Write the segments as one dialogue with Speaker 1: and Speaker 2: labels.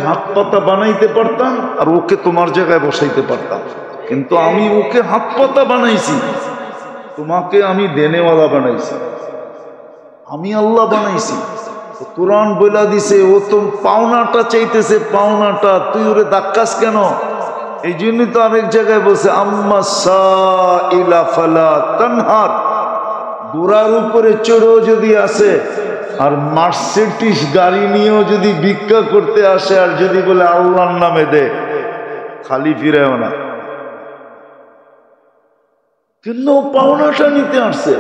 Speaker 1: হাত পাতা বানাইতে পারতাম আর ওকে তোমার জায়গায় বসাইতে পারতাম, কিন্তু আমি ওকে হাত পাতা বানাইছি, তোমাকে আমি দেনেওয়ালা বানাইছি, আমি আল্লাহ বানাইছি। কোরআন বইলা দিছে ও তো পাওনাটা চাইতেছে, পাওনাটা, তুই ওরে ধাক্কাস কেন? এই জন্যই তো আরেক জায়গায় বলছে আম্মা সাইলা ফালা তানহার, ঘোড়ার উপরে চড়েও যদি আসে আর মার্সিডিজ গাড়ি নিয়েও যদি ভিক্ষা করতে আসে আর যদি বলে আল্লাহর নামে দে, খালি ফিরেও না, কিন্তু পাওনাটা নিতে আসছে।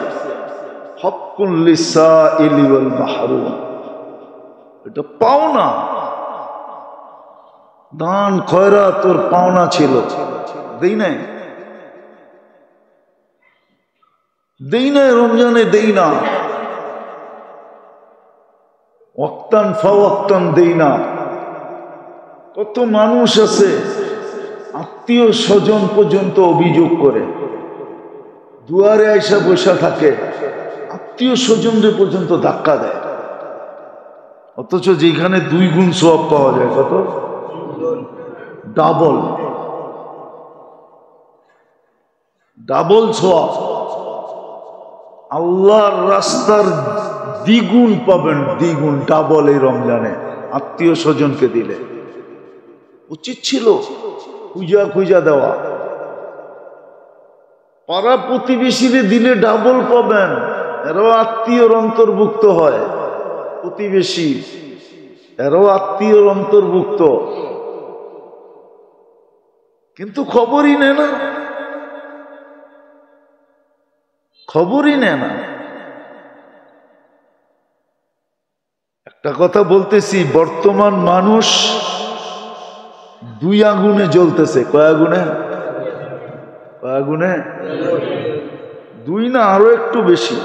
Speaker 1: হক্কুল লিসাইলি ওয়াল মাহরুম, এটা পাওনা। দান খয়রাত তোর পাওনা ছিল, দেই নাই, দেই নাই, রমজানে দেই না, ওয়াক্তান ফাওয়াক্তান দেই না। কত মানুষ আছে আত্মীয় স্বজন পর্যন্ত অভিযোগ করে, দুয়ারে আইসা বসা থাকে, আত্মীয় স্বজনদের পর্যন্ত ধাক্কা দেয়, অথচ যেখানে 2 গুণ সওয়াব পাওয়া যায়, কত ডাবল, ডাবল সওয়াব। আল্লাহর রাস্তার দ্বিগুণ পাবেন, দ্বিগুণ, ডাবল এই রমজানে আত্মীয় স্বজনকে দিলে। উচিত ছিল খুঁজা খুঁজা দেওয়া। পাড়া প্রতিবেশীরে দিলে ডাবল পাবেন, এরাও আত্মীয়র অন্তর্ভুক্ত হয়, প্রতিবেশী এরাও আত্মীয়র অন্তর্ভুক্ত, কিন্তু খবরই নেয় না, খবরই নেয় না। একটা কথা বলতেছি, বর্তমান মানুষ 2 আগুনে জ্বলতেছে। কয় আগুনে? কয় আগুনে? 2 না, আরো একটু বেশি।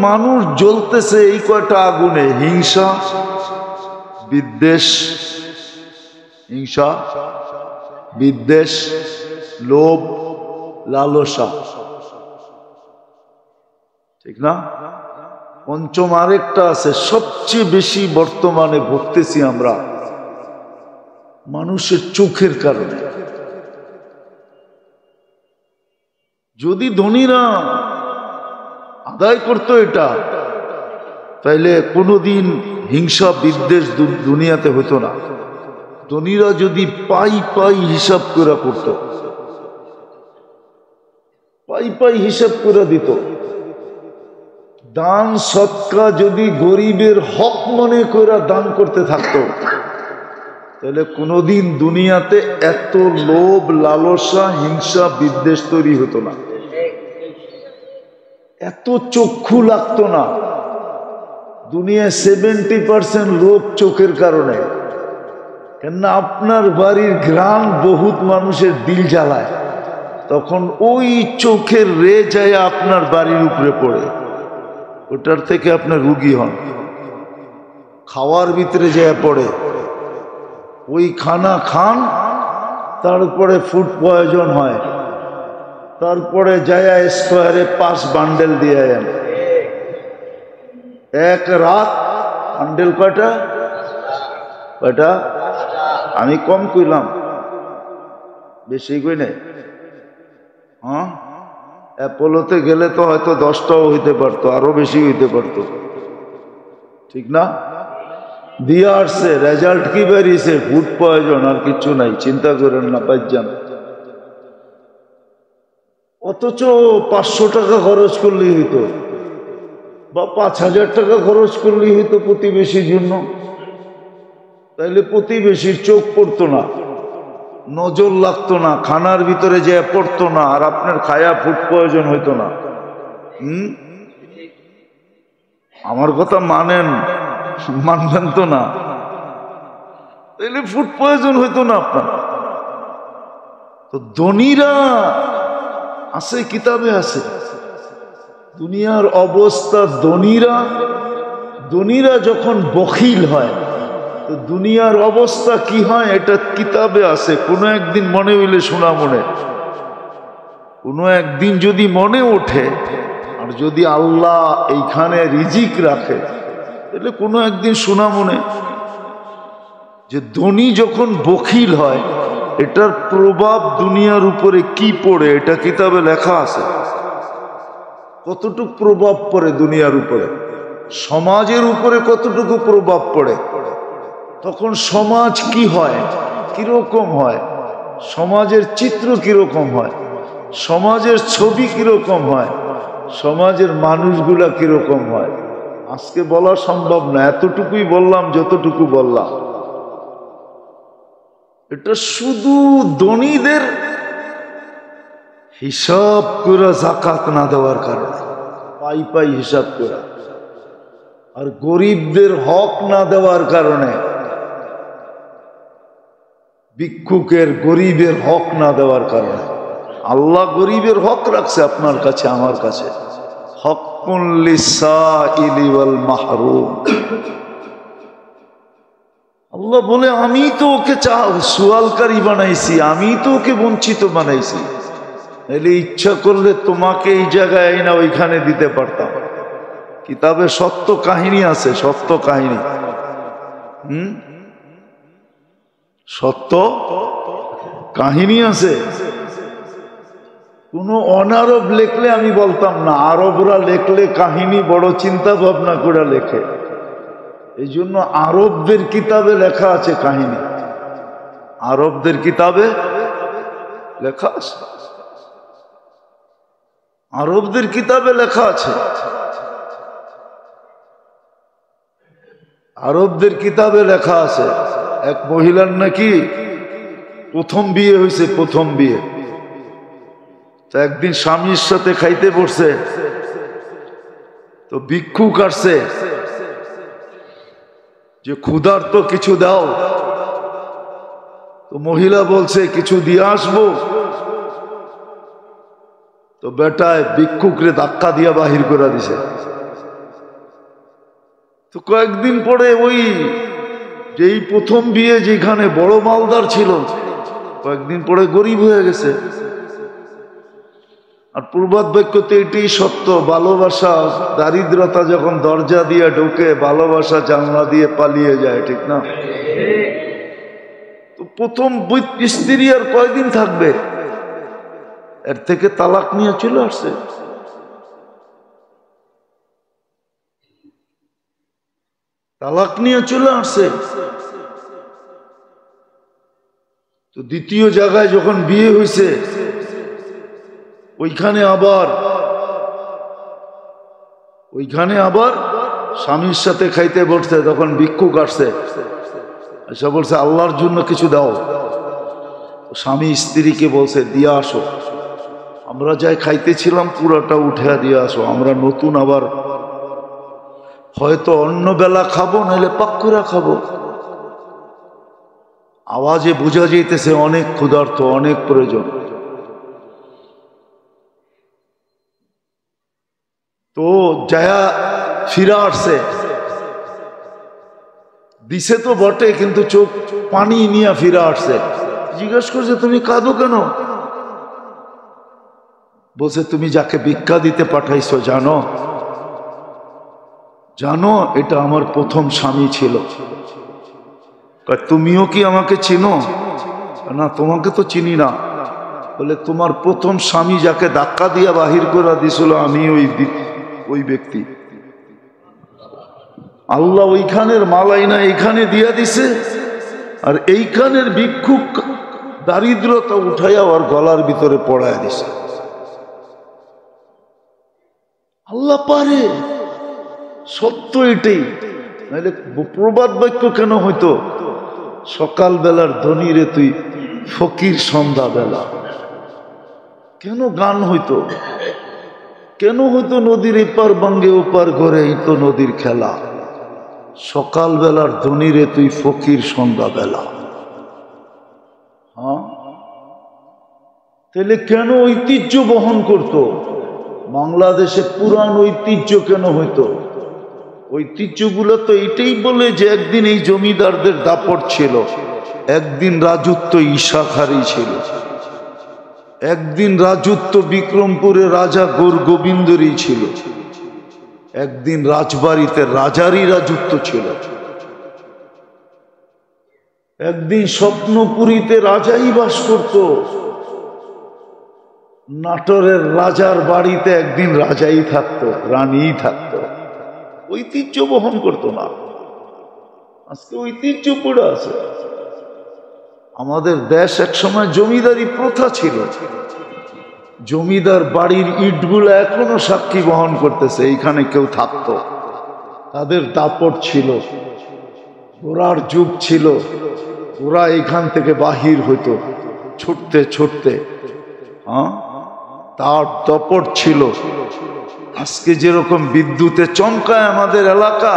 Speaker 1: মানুষ জ্বলতেছে এই কয়টা আগুনে: হিংসা, বিদ্বেষ, হিংসা, বিদ্বেষ, লোভ, লালসা, ঠিক না? পঞ্চম আরেকটা আছে, সবচেয়ে বেশি বর্তমানে ভুগতেছি আমরা, মানুষের চোখের কারণে। যদি ধনীরা আদায় করতো এটা, তাইলে কোনোদিন হিংসা বিদ্বেষ দুনিয়াতে হতো না। ধনীরা যদি পাই পাই হিসাব করে করত, পাই পাই হিসাব করে দিত, দান সৎকা যদি গরিবের হক মনে করে দান করতে থাকতো, তাহলে কোনোদিন দুনিয়াতে এত লোভ, লালসা, হিংসা, বিদ্বেষ তৈরি হতো না, এত চক্ষু লাগতো না। দুনিয়ায় 70% রোগ চোখের কারণে। কেননা আপনার বাড়ির ঘ্রাণ বহুত মানুষের দিল জ্বালায়, তখন ওই চোখের রে যায় আপনার বাড়ির উপরে পড়ে, ওটার থেকে আপনার রুগী হন। খাওয়ার ভিতরে যায় পড়ে, ওই খানা খান, তারপরে ফুড পয়জন হয়, তারপরে যায় স্কোয়ারে 5 বান্ডেল দিয়ে যান। এক রাত বান্ডেল কয়টা? কয়টা? আমি কম কইলাম, বেশি কই নাই। হ্যাঁ, অ্যাপোলোতে গেলে তো হয়তো 10টাও হইতে পারতো, আরো বেশি হইতে পারতো, ঠিক না? দিয়ে আসছে, রেজাল্ট কি বেরিয়েছে? ফুড পয়জন, আর কিছু নাই, চিন্তা করেন না, পাইজান। অথচ 500 টাকা খরচ করলেই হইতো, বা 5000 টাকা খরচ করলেই হইতো প্রতিবেশীর জন্য, তাইলে প্রতিবেশীর চোখ পড়তো না, নজর লাগতো না, খানার ভিতরে যে পড়তো না, আর আপনার খায়া ফুড পয়জন হইতো না। আমার কথা মানেন, মানবেন তো না? তাইলে ফুড পয়জন হইতো না আপনার। তো ধনীরা আছে, কিতাবে আছে দুনিয়ার অবস্থা। ধনীরা যখন বখিল হয়, তো দুনিয়ার অবস্থা কি হয় এটা কিতাবে আছে। কোনো একদিন মনে হইলে শোনা মনে, কোনো একদিন যদি মনে ওঠে, আর যদি আল্লাহ এইখানে রিজিক রাখে, তাহলে কোনো একদিন শোনা মনে যে ধনী যখন বখিল হয় এটার প্রভাব দুনিয়ার উপরে কি পড়ে, এটা কিতাবে লেখা আছে। কতটুকু প্রভাব পড়ে দুনিয়ার উপরে, সমাজের উপরে কতটুকু প্রভাব পড়ে, তখন সমাজ কি হয়, কিরকম হয়, সমাজের চিত্র কিরকম হয়, সমাজের ছবি কিরকম হয়, সমাজের মানুষগুলা কিরকম হয়। আজকে বলা সম্ভব না, এতটুকুই বললাম যতটুকু বললাম। এটা শুধু ধনীদের হিসাব করে যাকাত না দেওয়ার কারণে, পাই পাই হিসাব করে, আর গরিবদের হক না দেওয়ার কারণে, ভিক্ষুকের গরিবের হক না দেওয়ার কারণে। আল্লাহ গরিবের হক রাখছে আপনার কাছে আমার কাছে, হক্কুন লিসাইলি ওয়াল মাহরুম। আল্লাহ বলে আমি তো ওকে সুয়ালকারী বানাইছি, আমি তো ওকে বঞ্চিত বানাইছি। এলে ইচ্ছা করলে তোমাকে এই জায়গায় না ওইখানে দিতে পারতাম। কিতাবে সত্য কাহিনী আছে, সত্য কাহিনী, সত্য কাহিনী আছে। কোন অনারব লেখলে আমি বলতাম না, আরবরা লেখলে কাহিনী বড় চিন্তা ভাবনা করে লেখে, এই জন্য আরবদের কিতাবে লেখা আছে কাহিনী, আরবদের কিতাবে লেখা আছে, আরবদের কিতাবে লেখা আছে। আরবদের কিতাবে লেখা আছে এক মহিলার নাকি প্রথম বিয়ে হয়েছে, প্রথম বিয়ে। তো একদিন স্বামীর সাথে খাইতে বসছে, তো ভিক্ষুক আসছে যে ক্ষুধার্ত কিছু দাও। তো মহিলা বলছে কিছু দিয়ে আসবো। তো বেটায় ভিক্ষুকরে ধাক্কা দিয়া বাহির করে দিছে। তো কয়েকদিন পরে ওই যেই প্রথম বিয়ে যেখানে বড় মালদার ছিল, কয়েকদিন পরে গরিব হয়ে গেছে। আর প্রবাদ বাক্যতে এটাই সত্য, ভালোবাসা দারিদ্রতা যখন দরজা দিয়ে ঢোকে, ভালোবাসা জানলা দিয়ে পালিয়ে যায়, ঠিক না? তো প্রথম স্ত্রী আর কয়দিন থাকবে, এর থেকে তালাক নিয়ে চলে আসছে। তালাক নিয়ে চলে আসছে। তো দ্বিতীয় জায়গায় যখন বিয়ে হয়েছে, ওইখানে আবার স্বামীর সাথে খাইতে বসছে, তখন ভিক্ষুক আসছে, এসে বলছে আল্লাহর জন্য কিছু দাও। স্বামী স্ত্রীকে বলছে দিয়ে আসো, আমরা যাই খাইতেছিলাম পুরাটা উঠে দিয়ে আসো, আমরা নতুন আবার হয়তো অন্য বেলা খাবো, নাহলে পাক্কুরা খাবো। আওয়াজে বোঝা যাইতেছে অনেক ক্ষুধার্ত, অনেক প্রয়োজন। তো যায়া ফিরা আসছে, দিছে তো বটে, কিন্তু চোখ পানি নিয়ে ফিরা আসছে। জিজ্ঞাসা করছে তুমি কাঁদো কেন? বলছে তুমি যাকে ভিক্ষা দিতে পাঠাইছো জানো? জানো এটা আমার প্রথম স্বামী ছিল। তুমিও কি আমাকে চিনো? না, তোমাকে তো চিনি না। বলে তোমার প্রথম স্বামী যাকে ধাক্কা দিয়া বাহির করে দিছিল, আমি ওই ব্যক্তি। আল্লাহ ওইখানের মালাইনা এইখানে দিয়া দিছে, আর এইখানের ভিক্ষুক দারিদ্রতা উঠাইয়া ওর গলার ভিতরে পড়ায় দিছে। আল্লাহ পারে, সত্য এটাই। নাহলে প্রবাদ বাক্য কেন হইতো? সকাল বেলার ধনী রে তুই ফকির সন্ধ্যা বেলা, কেন গান হইতো? কেন হইতো নদীর এপার বাঙ্গে ওপার ঘরে, এই তো নদীর খেলা। সকাল বেলার ধনী রে তুই ফকির সন্ধ্যা বেলা। হ্যাঁ, তাহলে কেন ঐতিহ্য বহন করতো? বাংলাদেশে পুরান ঐতিহ্য কেন হইতো? ঐতিহ্যগুলো তো এটাই বলে যে একদিন এই জমিদারদের দাপট ছিল, একদিন রাজত্ব ঈশাখারী ছিল, একদিন রাজত্ব বিক্রমপুরে রাজা গোবিন্দরই ছিল, একদিন রাজবাড়িতে রাজারই রাজত্ব ছিল, একদিন স্বপ্নপুরীতে রাজাই বাস করত, নাটোরের রাজার বাড়িতে একদিন রাজাই থাকতো, রানীই থাকতো, ঐতিহ্য বহন করতো না। আজকে ঐতিহ্য পড়ে আছে। আমাদের দেশ একসময় জমিদারি প্রথা ছিল, জমিদার বাড়ির ইটগুলো এখনো সাক্ষী বহন করতেছে, এইখানে কেউ থাকতো, তাদের দাপট ছিল, ওরার যুগ ছিল, ওরা এখান থেকে বাহির হইতো ছুটতে ছুটতে, তার দাপট ছিল। আজকে যেরকম বিদ্যুতে চমকায় আমাদের এলাকা,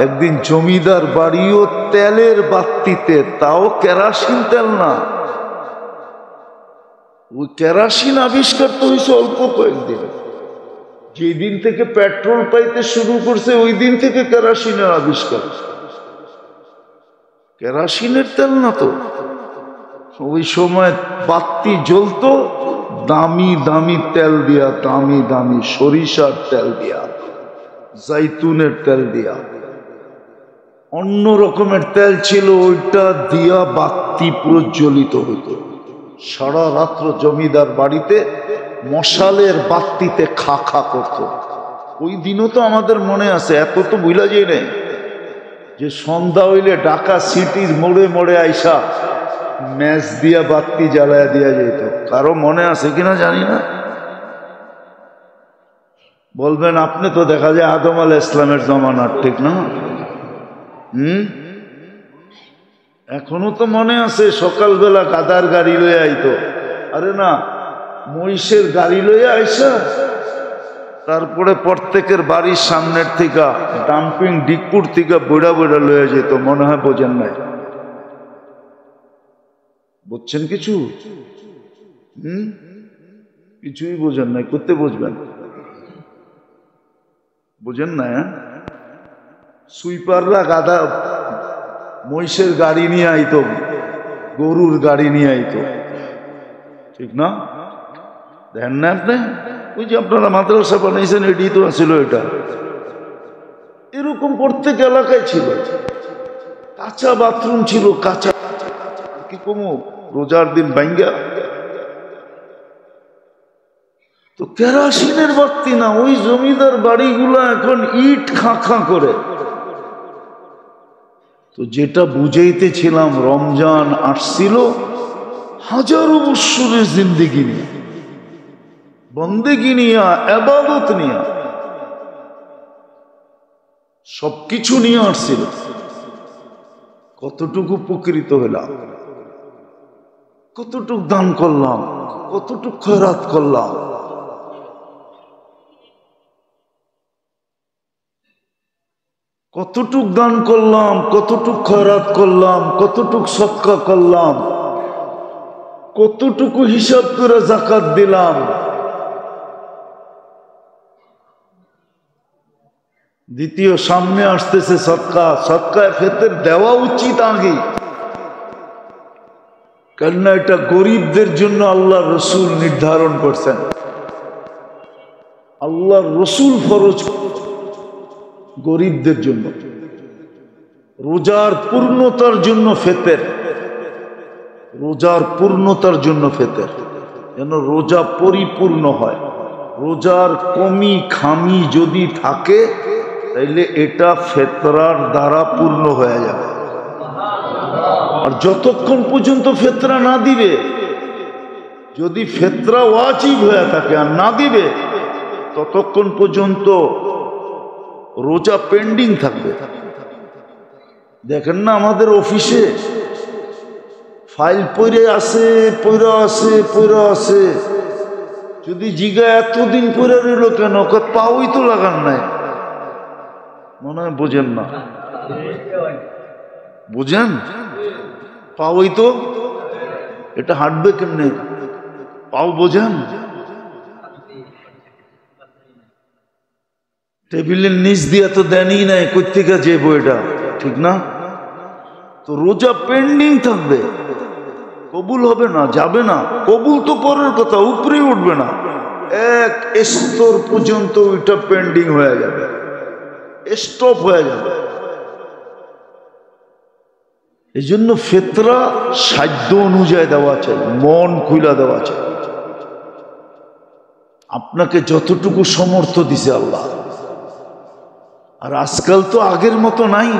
Speaker 1: একদিন জমিদার বাড়িও তেলের বাতিতে, তাও কেরাসিন তেল না, ওই কেরাসিন আবিষ্কার তো হয়েছে অল্প কয়েকদিন। যেদিন থেকে পেট্রোল পাইতে শুরু করছে ওই দিন থেকে কেরাসিনের আবিষ্কার। কেরাসিনের তেল না তো, ওই সময় বাতি জ্বলতো দামি দামি তেল দিয়া, দামি দামি সরিষার তেল দিয়া, জাইতুনের তেল দিয়া, অন্য রকমের তেল ছিল, ওইটা দিয়া বাতি প্রজ্বলিত হইত। সারা রাত্র জমিদার বাড়িতে মশালের বাতিতে খা খা করত। ওই দিনও তো আমাদের মনে আছে, এত তো ভুলা যায় না, যে সন্ধ্যা হইলে ঢাকা সিটির মোড়ে মোড়ে আইসা ম্যাচ দিয়া বাতি জ্বালায়া দিয়া যেত। কারো মনে আছে কিনা জানি না, বলবেন। আপনি তো দেখা যায় আদম আলাইহিস ইসলামের জমানার, ঠিক না? এখনো তো মনে আছে, সকালবেলা গাদার গাড়ি লইয়া আইতো, আরে না মহিষের গাড়ি লইয়া আইসা, তারপরে প্রত্যেকের বাড়ির সামনের থেকে ডাম্পিং ডিগপুর থেকে বইড়া বইড়া লইয়া যেত। মনে হয় বোঝেন নাই, বুঝছেন কিছু? কিছুই বোঝেন নাই, করতে বুঝবেন, বুঝেন না? সুইপাররা গাদা মহিষের গাড়ি নিয়ে আইতো, গরুর গাড়ি নিয়ে আইতো, ঠিক না? দেখেন না আপনি? ওই যে আপনারা মাদ্রাসা বানাইছেন, এটি তো ছিল, এটা এরকম প্রত্যেক এলাকায় ছিল। কাঁচা বাথরুম ছিল, কাঁচা, কি কমু রোজার দিন ভাঙ্গা। তো কেরাসিনের বাতি না, ওই জমিদার বাড়িগুলো এখন ইট খাঁ করে। তো যেটা বুঝাইতেছিলাম, রমজান আসছিল হাজারো বৎসরের জিন্দেগি নিয়ে, বন্দেগি নিয়া, ইবাদত নিয়া, সবকিছু নিয়ে আসছিল। কতটুকু উপকৃত হলাম, কতটুক দান করলাম, কতটুক খয়রাত করলাম। কতটুক দান করলাম, কতটুক খয়রাত করলাম, কতটুক সদকা করলাম, কতটুকু হিসাব করে যাকাত দিলাম। দ্বিতীয় সামনে আসতেছে সদকা, সদকায় ফিতর দেওয়া উচিত আগে, কেননা এটা গরিবদের জন্য আল্লাহর রসুল নির্ধারণ করছেন। আল্লাহর রসুল ফরজ গরিবদের জন্য, রোজার পূর্ণতার জন্য ফিতর, রোজার পূর্ণতার জন্য ফিতর, যেন রোজা পরিপূর্ণ হয়। রোজার কমি খামি যদি থাকে তাইলে এটা ফিতরার দ্বারা পূর্ণ হয়ে যাবে। আর যতক্ষণ পর্যন্ত ফিতরা না দিবে, যদি ফিতরা ওয়াজিব হয়ে থাকে আর না দিবে, ততক্ষণ পর্যন্ত রোজা পেন্ডিং থাকবে। দেখেন না আমাদের অফিসে ফাইল পড়ে আছে, যদি জিগা এতদিন পরে রইল কেন, পাওই তো লাগান নাই, মনে হয় বোঝেন না, বুঝেন? পাওই তো, এটা হাঁটবে কেমনে? পাও বোঝেন? টেবিলের নিচ দিয়ে তো দেনই নাই, কোথেকে যে বইটা, ঠিক না? তো রোজা পেন্ডিং থাকবে, কবুল হবে না, যাবে না। কবুল তো পরের কথা, উপরে উঠবে না, এক স্তর পর্যন্ত ওইটা পেন্ডিং হয়ে যাবে। স্টপ হয়ে যাবে। এই জন্য ফিতরা সাধ্য অনুযায়ী দেওয়া চাই, মন খুলা দেওয়া চাই। আপনাকে যতটুকু সমর্থ দিছে আল্লাহ। আর আজকাল তো আগের মতো নাই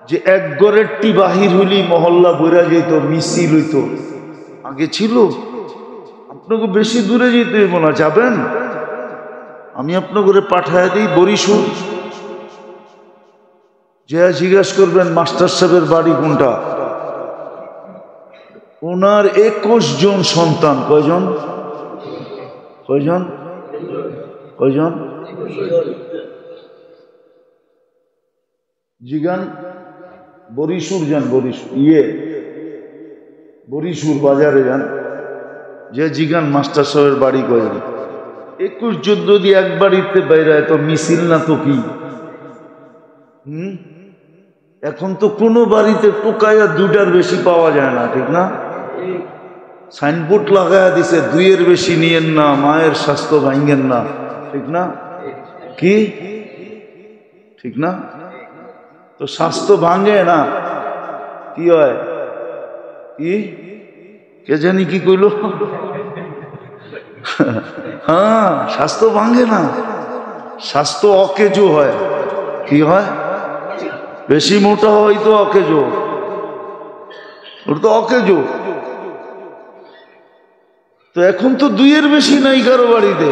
Speaker 1: যে এক ঘরের টি বাহির হইলি মহল্লা বইরা যেত, মিছিল হইতো। আগে ছিল। আপনাকে বেশি দূরে যেতে হইব না, যাবেন, আমি আপনার ঘরে পাঠায় দিই বরিশাল, যে জিজ্ঞাসা করবেন মাস্টার সাহেবের বাড়ি কোনটা, ওনার 21 জন সন্তান। কয়জন? কয়জন? কয়জন? জিগান বরিশাল যান, বরিশাল বাজারে যান, যে জিগান মাস্টার সাহেবের বাড়ি কয়জন। 21 জন যদি এক বাড়িতে বাইরে তো মিছিল না তো কি? এখন তো কোনো বাড়িতে টোকাইয়া 2টার বেশি পাওয়া যায় না, ঠিক না? সাইনবোর্ড লাগাইয়া দিছে 2-এর বেশি নিয়েন না, মায়ের স্বাস্থ্য ভাঙ্গেন না, ঠিক না? কি ঠিক না? তো স্বাস্থ্য ভাঙে না, কি হয়? কি কে জানি কি কইল? হ্যাঁ, স্বাস্থ্য ভাঙে না, স্বাস্থ্য অকেজো হয়। কি হয়? বেশি মোটা হয় তো অকেজো, ওটা তো অকেজো। তো এখন তো 2-এর বেশি নাই কারো বাড়িতে,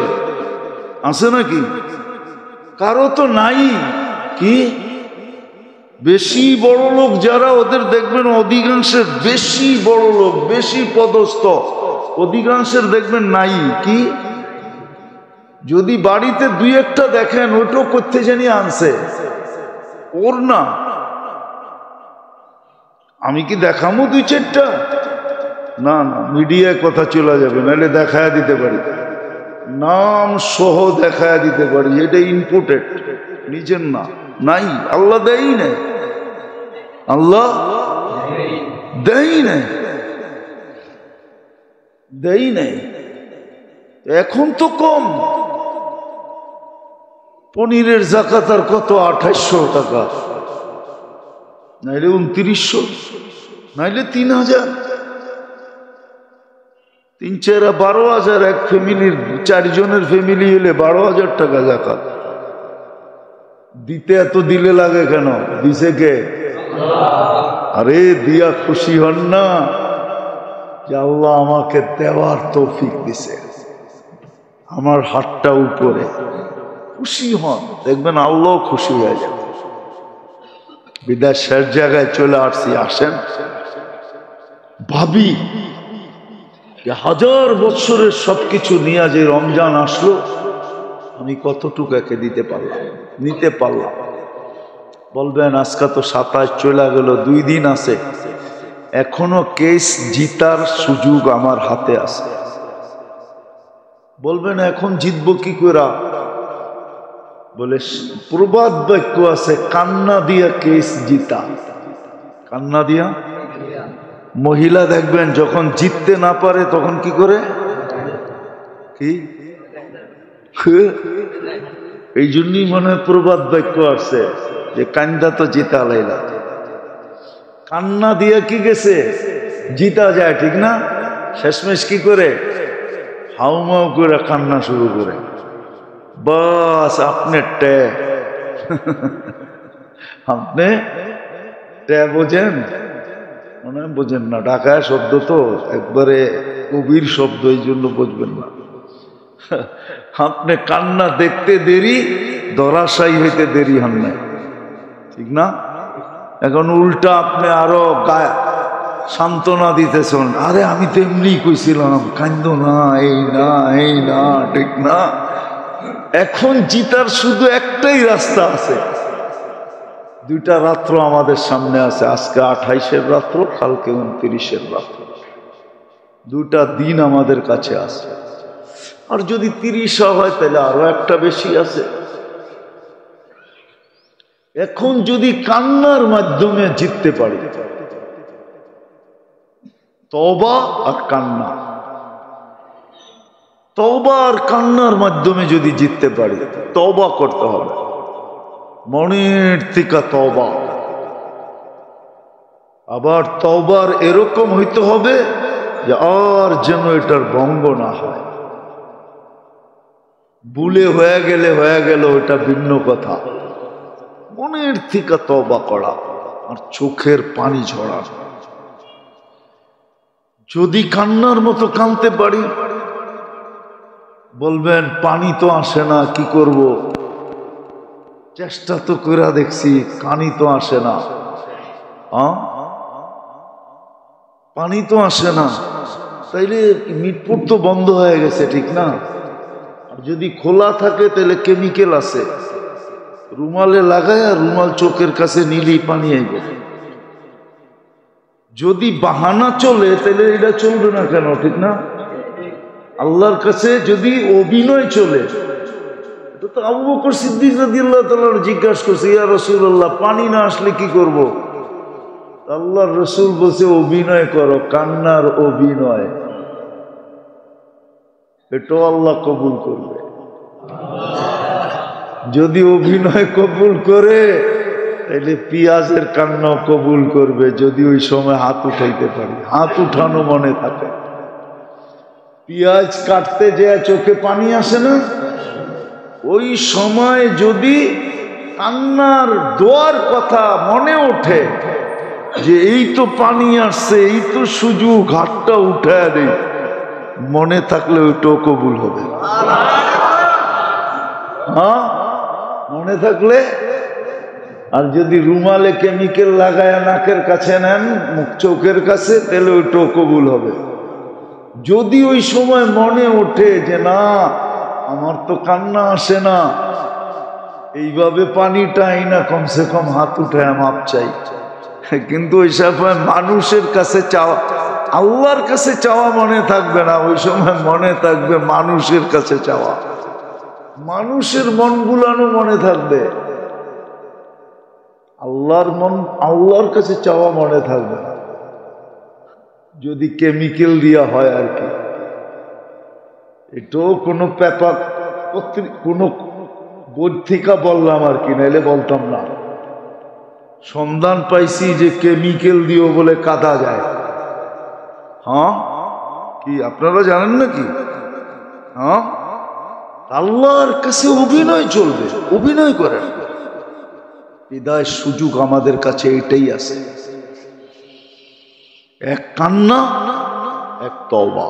Speaker 1: আছে নাকি? কারো তো নাই। কি বেশি বড় লোক যারা, ওদের দেখবেন অধিকাংশের, বেশি বড় লোক, বেশি পদস্থ, অধিকাংশের দেখবেন নাই। কি যদি বাড়িতে 2-একটা দেখেন, ওইটাও করতে জানি আনছে, ওর না। আমি কি দেখামো 2-4টা? না না, মিডিয়ায় কথা চলে যাবে, নাহলে দেখায় দিতে পারি, নাম সহ দেখায় দিতে পারি, এটা ইম্পোর্টেড, নিজের না। নাই, আল্লাহ দেই নাই, আল্লাহ দেই নাই, দেই নাই। এখন তো কম। পনিরের জাকাত আর কত? 2800 টাকা, নাইলে 2900, নাইলে 3000, 3-4 12,000। এক ফ্যামিলির 4 জনের ফ্যামিলি হলে 12,000 টাকা জাকাত দিতে। এত দিলে লাগে কেন? দিছে কে? আরে দিয়া খুশি হন না যে আল্লাহ আমাকে দেওয়ার তৌফিক দিছে, আমার হাতটা উপরে, খুশি হন, দেখবেন আল্লাহ খুশি হয়ে যাবে। বিদেশের জায়গায় চলে আসছি, আসেন ভাবি যে 1000 বছরের সবকিছু নিয়ে যে রমজান আসলো, আমি কতটুকু একে দিতে পারলাম, নিতে পারলাম। বলবেন আজকে তো 27 চলে গেল, 2 দিন আছে, এখনো কেস জিতার সুযোগ আমার হাতে আছে। বলবেন এখন জিতবো কি করে? বলে প্রবাদ বাক্য আছে, কান্না দিয়া কেস জিতা। কান্না দিয়া। মহিলা দেখবেন যখন জিততে না পারে তখন কি করে? কি এই জন্যই মনে হয় প্রবাদ বাক্য আছে যে কান্দা তো জিতা লাইলা। কান্না দিয়া কি গেছে? জিতা যায়, ঠিক না? শেষমেশ কি করে? হাউমাউ করে কান্না শুরু করে। বাস আপনি টে আপনি টে বোঝেন? মনে হয় বোঝেন না, ঢাকায় শব্দ তো একবারে কবির শব্দ, এই জন্য বুঝবেন না। আপনি কান্না দেখতে দেরি, ধরাশায়ী হইতে দেরি হন না, ঠিক না? এখন উল্টা আপনি আরো গায়ে সান্ত্বনা দিতেছেন, আরে আমি তো এমনি কইছিলাম, কান্দো না, এই না, এই না, ঠিক না? এখন জিতার শুধু একটাই রাস্তা আছে, 2টা রাত্র আমাদের সামনে আছে। আজকে 28-এর রাত্র, কালকে 29-এর রাত্র, 2টা দিন আমাদের কাছে আছে। আর যদি 30 হয় তাহলে আরো একটা বেশি আছে। এখন যদি কান্নার মাধ্যমে জিততে পারি, তওবা আর কান্না, তওবা আর কান্নার মাধ্যমে যদি জিততে পারি, তওবা করতে হবে। মনের থেকে তওবা। আবার তওবার এরকম হইতে হবে যে আর যেন এটার ভঙ্গ না হয়। ভুলে হয়ে গেল ওটা ভিন্ন কথা। মনের থেকে তওবা করা আর চোখের পানি ঝরা। যদি কান্নার মতো কাঁদতে পারি, বলবেন পানি তো আসে না, কি করব? চেষ্টা তো করে দেখছি, পানি তো আসে না। পানি তো আসে না, তাইলে মিটপুর তো বন্ধ হয়ে গেছে, ঠিক না? আর যদি খোলা থাকে তাহলে কেমিক্যাল আছে, রুমালে লাগায় আর রুমাল চোখের কাছে নিলেই পানি আইবে। যদি বাহানা চলে তাহলে এটা চলবে না কেন, ঠিক না? আল্লাহর কাছে যদি অভিনয় চলে, এটা তো আবু বকর সিদ্দিক রাদিয়াল্লাহু তাআলা জিজ্ঞাসা করছে, ইয়া রাসূলুল্লাহ, পানি না আসলে কি করব? আল্লাহর রাসূল বলছে, অভিনয় করো, কান্নার অভিনয়, এটাও আল্লাহ কবুল করবে। যদি অভিনয় কবুল করে তাহলে পেঁয়াজের কান্না কবুল করবে, যদি ওই সময় হাত উঠাইতে পারি। হাত উঠানো মনে থাকে। পেঁয়াজ কাটতে যে চোখে পানি আসে না, ওই সময় যদি কান্নার দোয়ার কথা মনে ওঠে যে এই তো পানি আসছে, এই তো সুযোগ, হাতটা উঠায় দেই, মনে থাকলে ওইটাও কবুল হবে। হ্যাঁ, মনে থাকলে। আর যদি রুমালে কেমিক্যাল লাগায় নাকের কাছে নেন, মুখ চোখের কাছে, তাহলে ওইটাও কবুল হবে। যদি ওই সময় মনে ওঠে যে না, আমার তো কান্না আসে না, এইভাবে পানিটা আইনা কমসে কম হাত উঠায় মাপ চাই। কিন্তু ওই সময় মানুষের কাছে চাওয়া, আল্লাহর কাছে চাওয়া মনে থাকবে না, ওই সময় মনে থাকবে মানুষের কাছে চাওয়া। মানুষের মন গুলানো মনে থাকবে, আল্লাহর কাছে চাওয়া মনে থাকবে না। যদি কেমিক্যাল দিয়া হয় আর কি। এটাও কোনো পেপার কোনো পত্রিকা বললাম আর কি, নাইলে বলতাম না। সন্ধান পাইছি যে কেমিক্যাল দিয়েও বলে কাঁদা যায়। হ্যাঁ, কি আপনারা জানেন নাকি? হ্যাঁ, আল্লাহর কাছে অভিনয় চলবে, অভিনয় করেন। হৃদয়ের সুযোগ আমাদের কাছে এটাই আছে, এক কান্না, এক তওবা,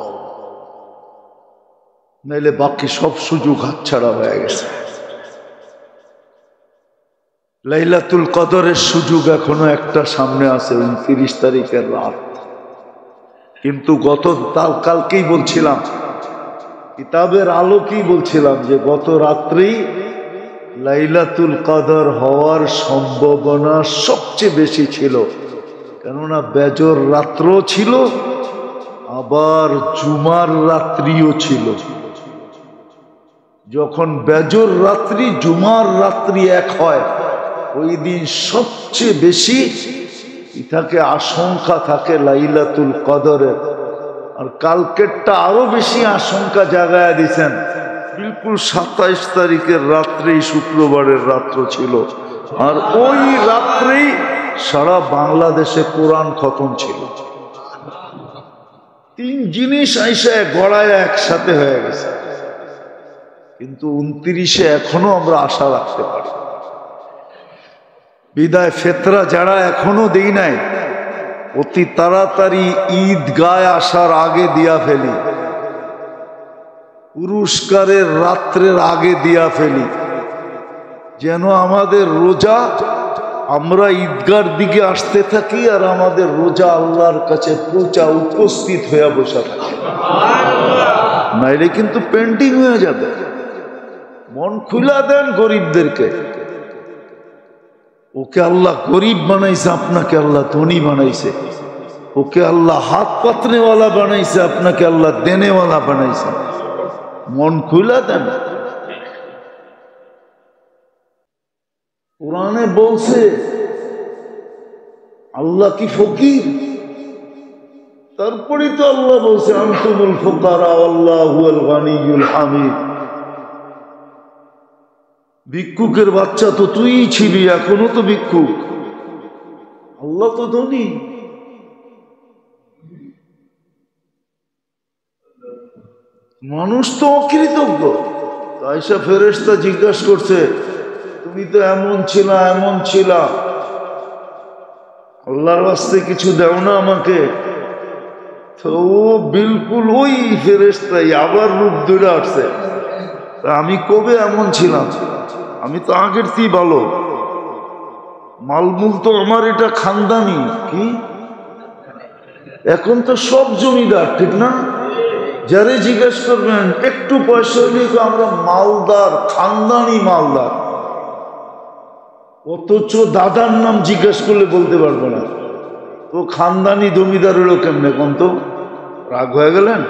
Speaker 1: নাইলে বাকি সব সুযোগ হাতছাড়া হয়ে গেছে। লাইলাতুল কদরের সুযোগ এখনো একটা সামনে আছে, 29 তারিখের রাত। কিন্তু কালকেই বলছিলাম, কিতাবের আলোকেই বলছিলাম যে গত রাত্রি লাইলাতুল কদর হওয়ার সম্ভাবনা সবচেয়ে বেশি ছিল। কেননা বেজর রাত্র ছিল, আবার জুমার রাত্রিও ছিল। যখন বেজর রাত্রি জুমার রাত্রি এক হয়, ওই দিন সবচেয়ে বেশি থাকে আশঙ্কা থাকে লাইলাতুল কদরের। আর কালকেরটা আরো বেশি আশঙ্কা জাগায়া দিছেন। বিলকুল 27 তারিখের রাত্রেই শুক্রবারের রাত্র ছিল, আর ওই রাত্রেই সারা বাংলাদেশে কোরআন খতম ছিল। তিন জিনিস আইসা গড়ায় একসাথে হয়ে গেছে। কিন্তু 29-এ এখনো আমরা আশা রাখতে পারি। বিদায় ফেতরা যারা এখনো দেই নাই, অতি তাড়াতাড়ি ঈদ গায়ে আসার আগে দিয়া ফেলি, পুরস্কারের রাত্রের আগে দিয়া ফেলি, যেন আমাদের রোজা, আমরা ঈদগার দিকে আসতে থাকি আর আমাদের রোজা আল্লাহর কাছে পৌঁছা উপস্থিত হয়ে বসে থাকে। নাইলে কিন্তু পেন্টিং হয়ে যাবে। মন খুলা দেন গরিবদেরকে। ওকে আল্লাহ গরিব বানাইছে, আপনাকে আল্লাহ ধনী বানাইছে। ওকে আল্লাহ হাত পাতনেওয়ালা বানাইছে, আপনাকে আল্লাহ দেনেওয়ালা বানাইছে। মন খুলা দেন। কোরআনে বলছে আল্লাহ কি ফকির? তারপরে তো আল্লাহ বলছে আনতুমুল ফুকারা আল্লাহুল গানিয়ুল হামিদ। ভিক্ষুকের বাচ্চা তো তুই ছিলি, এখনো তো ভিক্ষুক। আল্লাহ তো ধনী। মানুষ তো অকৃতজ্ঞ। আয়েশা ফেরেশতা জিজ্ঞাসা করছে, তুমি তো এমন ছিলা এমন ছিলা, আল্লাহর রাস্তে কিছু দাও না আমাকে? তো ও বিলকুল ওই ফেরেশতাই আবার রূপ ধরে আসছে। আমি কবে এমন ছিলাম? আমি তো আগের থেকেই ভালো। মালমূল তো আমার এটা খানদানি। কি এখন তো সব জমিদার, ঠিক না? যারে জিজ্ঞেস করবেন একটু পয়সা হলে আমরা মালদার, খানদানি মালদার। অথচ দাদার নাম জিজ্ঞেস করলে বলতে পারবো না। তো খানদানি জমিদার হলো কেমনে? কোন তো রাগ হয়ে গেলেন?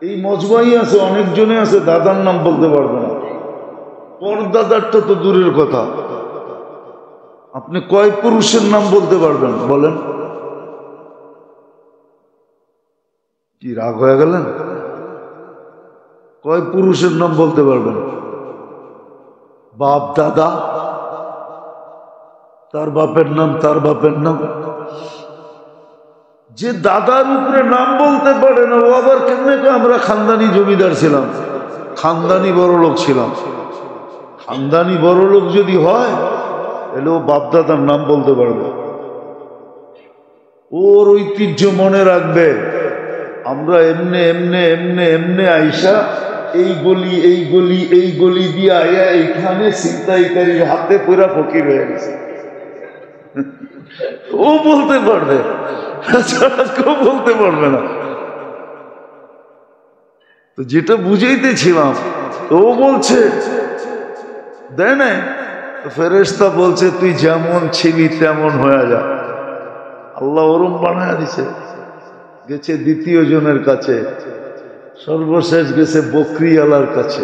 Speaker 1: এই মজবাই আছে, অনেকজনে আছে দাদার নাম বলতে পারবো না। পরদাদারটা তো দূরের কথা, আপনি কয় পুরুষের নাম বলতে পারবেন বলেন? কি রাগ হয়ে গেলেন? কয় পুরুষের নাম বলতে পারবেন? বাপ দাদা, তার বাপের নাম, তার বাপের নাম। যে দাদার উপরে নাম বলতে পারে না, ও আবার কেমনে আমরা খানদানি জমিদার ছিলাম, খানদানি বড় লোক ছিলাম। খানদানি বড় লোক যদি হয় তাহলে ও বাপ দাদার নাম বলতে পারবে। ওর ঐতিহ্য মনে রাখবে। আমরা এমনে এমনে এমনে এমনে আইসা এই গলি এই গলি এই গলি দিয়ে আয়া এইখানে ছিনতাইকারীর হাতে পুরা ফকির হয়ে গেছে। ও বলতে পারবে, কেউ বলতে পারবে না। তো যেটা বুঝাইতেছিলাম, ও বলছে দেয় না। ফেরেশতা বলছে তুই যেমন ছিলি তেমন হয়ে যা। আল্লাহ ওরম বানায় দিছে। গেছে দ্বিতীয় জনের কাছে, সর্বশেষ গেছে বকরিওয়ালার কাছে।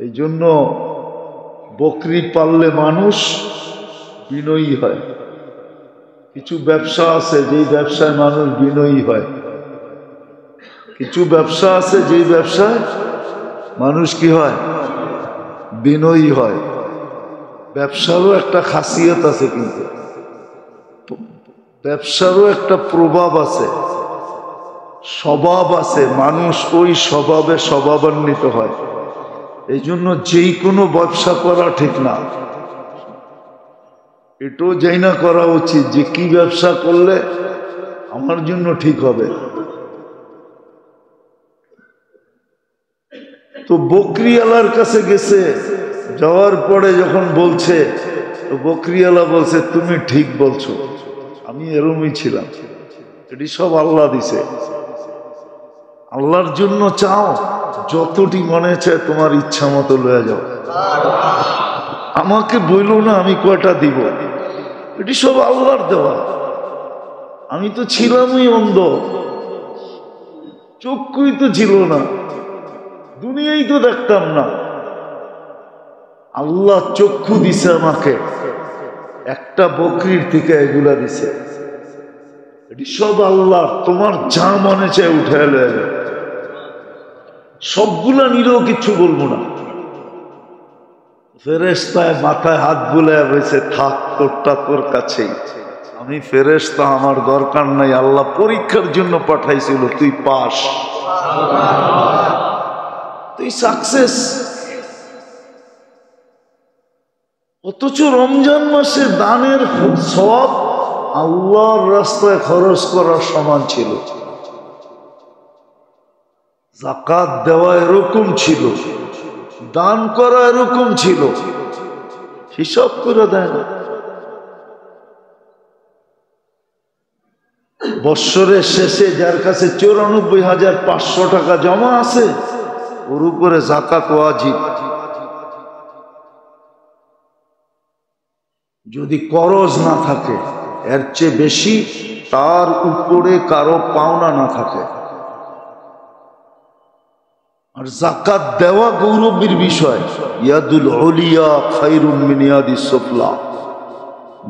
Speaker 1: এই জন্য বকরি পাললে মানুষ বিনয়ী হয়। কিছু ব্যবসা আছে যেই ব্যবসায় মানুষ বিনয়ী হয়, কিছু ব্যবসা আছে যেই ব্যবসায় মানুষ কি হয়? বিনয়ী হয়। ব্যবসারও একটা খাসিয়ত আছে, কিন্তু ব্যবসারও একটা প্রভাব আছে, স্বভাব আছে। মানুষ ওই স্বভাবে স্বভাবান্বিত হয়। এই জন্য যেই কোনো ব্যবসা করা ঠিক না। এটাও যাই না করা উচিত যে কি ব্যবসা করলে আমার জন্য ঠিক হবে। তো বকরিওয়ালার কাছে গেছে, যাওয়ার পরে যখন বলছে, তো বকরিওয়ালা বলছে তুমি ঠিক বলছো, আমি এরমই ছিলাম। এটি সব আল্লাহ দিছে। আল্লাহর জন্য চাও, যতটি মনে চায় তোমার ইচ্ছা মতো লয়ে যাও। আমাকে বইল না আমি কয়টা দিব, এটি সব আল্লাহর দেওয়া। আমি তো ছিলামই অন্ধ, চক্ষুই তো ছিল না, দুনিয়াই তো দেখতাম না। আল্লাহ চক্ষু দিছে আমাকে, একটা বকরির থেকে এগুলা দিছে। এটি সব আল্লাহ। তোমার যা মনে চায় উঠে এলো, সবগুলা নিলেও কিচ্ছু বলবো না। ফেরেশতায় মাথায় হাত বুলায় রয়েছে, থাক তোরটা তোর কাছেই। আমি ফেরেশতা, আমার দরকার নাই। আল্লাহ পরীক্ষার জন্য পাঠাইছিল, তুই পাস, তুই সাকসেস। অথচ রমজান মাসে দানের সওয়াব আল্লাহর রাস্তায় খরচ করার সমান ছিল। যাকাত দেওয়া এরকম ছিল, দান করা এরকম ছিল, হিসাব করে দেয় না। বৎসরের শেষে যার কাছে 94,500 টাকা জমা আছে, ওর উপরে যাকাত ওয়াজিব। যদি করজ না থাকে, এর চেয়ে বেশি তার উপরে কারো পাওনা না থাকে। আর যাকাত দেওয়া গৌরবের বিষয়। ইয়াদুল উলিয়া খায়রুম মিন ইয়াদিস সুফলা।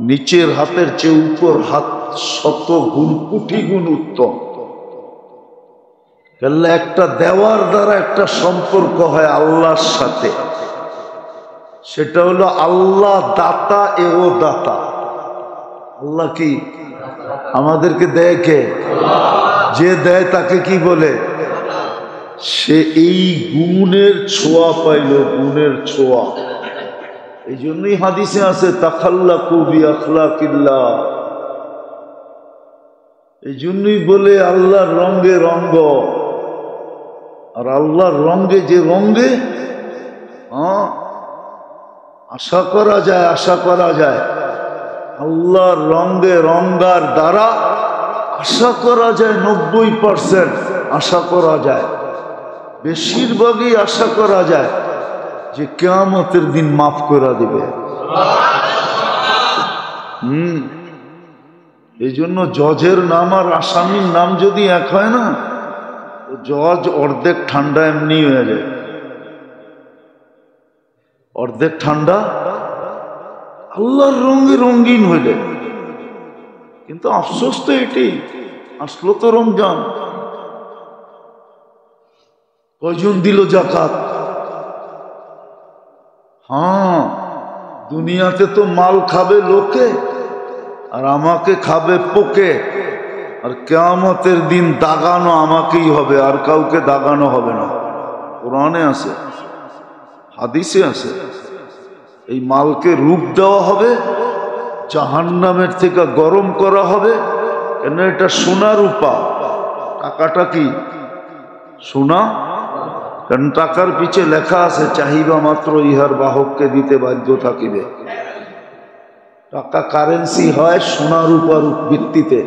Speaker 1: নিচের হাতের চেয়ে উপর হাত 100 গুণ, কোটি গুণ উত্তম। তাহলে একটা দেওয়ার দ্বারা একটা সম্পর্ক হয় আল্লাহর সাথে। সেটা হলো আল্লাহ দাতা এও দাতা। আল্লাহ কি? আমাদেরকে দেয় কে? যে দেয় তাকে কি বলে? সে এই গুণের ছোঁয়া পাইল, গুণের ছোঁয়া। এই জন্যই হাদিসে আছে তাখাল্লাকু বিআখলাকিল্লাহ। এই জন্যই বলে আল্লাহর রঙে রঙ্গ। আর আল্লাহর রঙে যে রঙে আশা করা যায়, আশা করা যায়। আল্লাহর রঙে রঙ্গার দ্বারা আশা করা যায় 90% আশা করা যায়, বেশিরভাগই আশা করা যায় যে কিয়ামতের দিন মাফ করে দিবে। এই জন্য জজের নাম আর আসামির নাম যদি এক হয় না, জজ অর্ধেক ঠান্ডা এমনি হয়ে যায়, অর্ধেক ঠান্ডা আল্লাহর রঙে রঙিন হইলে। কিন্তু আফসোস তো এটি, আসলো তো রমজান, কয়জন দিল যাকাত? হ্যাঁ, দুনিয়াতে তো মাল খাবে লোকে আর আমাকে খাবে পোকে, আর কিয়ামতের দিন দাগানো আমাকেই হবে, আর কাউকে দাগানো হবে না। কোরআনে আছে, হাদিসে আছে। এই মালকে রূপ দেওয়া হবে, জাহান্নামের থেকে গরম করা হবে। কেন? এটা সোনা রূপা। টাকাটা কি সোনা? কারণ টাকার পিছে লেখা আছে চাহিবা মাত্র ইহার বাহককে দিতে বাধ্য থাকিবে। টাকা কারেন্সি হয় সোনা রূপার ভিত্তিতে।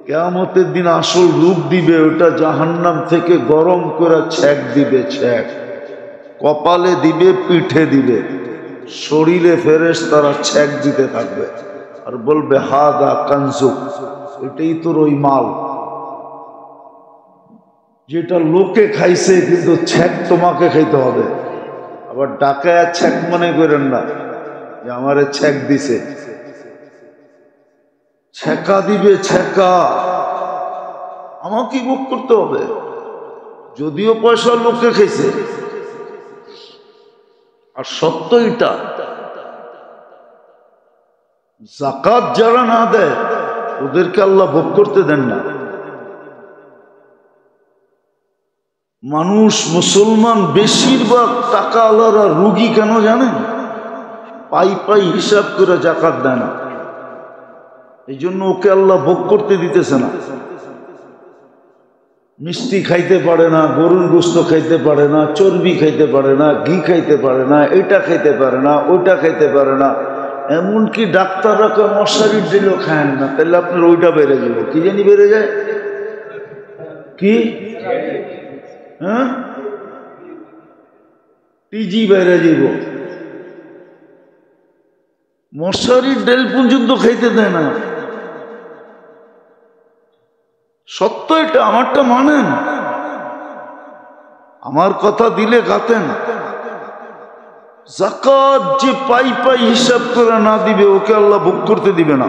Speaker 1: কিয়ামতের দিন আসল রূপ দিবে, ওটা জাহান্নাম থেকে গরম করে ছ্যাক দিবে, ছ্যাক কপালে দিবে, পিঠে দিবে, শরীরে ফেরেশতারা ছ্যাক দিতে থাকবে আর বলবে হাদা কানজুক, এটাই তোর ওই মাল যেটা লোকে খাইছে, কিন্তু ছ্যাক তোমাকে খাইতে হবে। আবার ডাকায় ছ্যাক মনে করেন না যে আমারে ছ্যাক দিছে, ছ্যাকা দিবে, ছ্যাকা আমাকে ভোগ করতে হবে। যদিও পয়সা লোকে খাইছে, আর সত্য এটা যাকাত যারা না দেয় ওদেরকে আল্লাহ ভোগ করতে দেন না। মানুষ মুসলমান বেশিরভাগ টাকা আলারা রুগী কেন জানেন? পাই পাই হিসাব করে যাকাত দেয় না। এই জন্য ওকে আল্লাহ ভোগ করতে দিতেছে না। মিষ্টি খাইতে পারে না, গরুর গোস্ত খাইতে পারে না, চর্বি খাইতে পারে না, ঘি খাইতে পারে না, এটা খাইতে পারে না, ওইটা খাইতে পারে না। এমনকি ডাক্তাররা কেউ মশারির দিলেও খায়েন না, তাহলে আপনার ওইটা বেড়ে যাবে। কি জানি বেড়ে যায় কি? হ্যাঁ, টিজি বেড়ে যাব। মশারির ডেল পর্যন্ত খাইতে দেয় না। সত্য এটা, আমারটা মানেন। আমার কথা দিলে গাতেন। যাকাত যে পাই পাই হিসাব করে না দিবে, ওকে আল্লাহ ভোগ করতে দিবে না।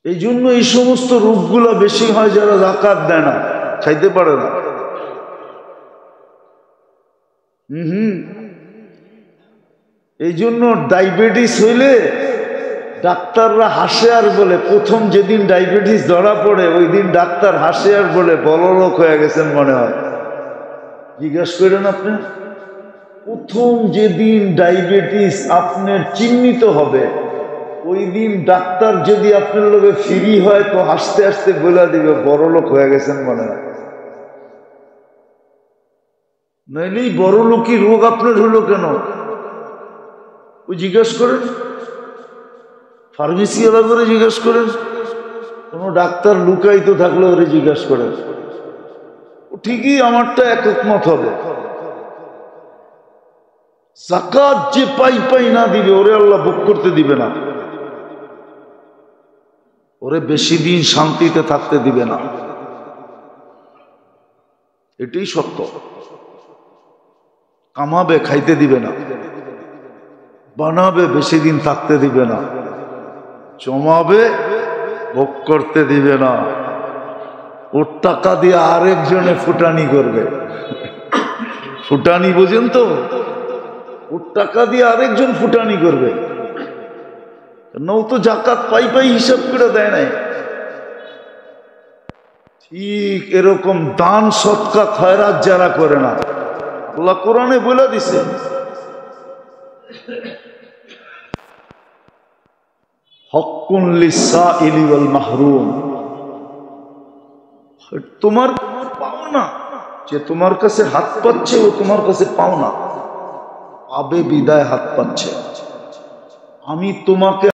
Speaker 1: এই জন্য এই সমস্ত রোগগুলো বেশি হয় যারা যাকাত দেয় না, খাইতে পারে না। এই জন্য ডায়াবেটিস হইলে ডাক্তাররা হাসে আর বলে, প্রথম যেদিন ডায়াবেটিস ধরা পড়ে ওই দিন ডাক্তার হাসে আর বলে বড়লোক হয়ে গেছেন মনে হয়। জিজ্ঞাসা করেন আপনি, প্রথম যেদিন ডায়াবেটিস আপনার চিহ্নিত হবে ওই দিন ডাক্তার যদি আপনার লোকে ফ্রি হয় তো হাসতে হাসতে বলে দিবে বড়লোক হয়ে গেছেন মনে হয়। নাইলেই বড়লোকই রোগ আপনার হলো কেন ওই জিজ্ঞাসা করেন। ফার্মেসি আলাদা করে জিজ্ঞাসা করেন, কোন ডাক্তার লুকাইতে থাকলে ওরে জিজ্ঞাসা করেন, ঠিকই আমারটা একমত হবে। যাকাত যে পাই পাই না দিবে ওরে আল্লাহ ভোগ করতে দিবে না, ওরে বেশি দিন শান্তিতে থাকতে দিবে না। এটাই সত্য। কামাবে, খাইতে দিবে না, বানাবে, বেশি দিন থাকতে দিবে না, জমাবে, ভোগ করতে দিবে না। ওর টাকা দিয়ে আরেকজনে ফুটানি করবে, ফুটানি বোঝেন তো? ওর টাকা দিয়ে আরেকজন ফুটানি করবে, ও তো জাকাত পাই পাই হিসাব করে দেয় নাই। ঠিক এরকম দান সৎকা খয়রাত যারা করে না, আল্লাহ কোরআনে বলে দিছে, হক্কুন লিসাইলি ওয়াল মাহরুম, তোমার পাও না, যে তোমার কাছে হাত পাচ্ছে ও তোমার কাছে পাও না, পাবে বিদায় হাত পাচ্ছে। আমি তোমাকে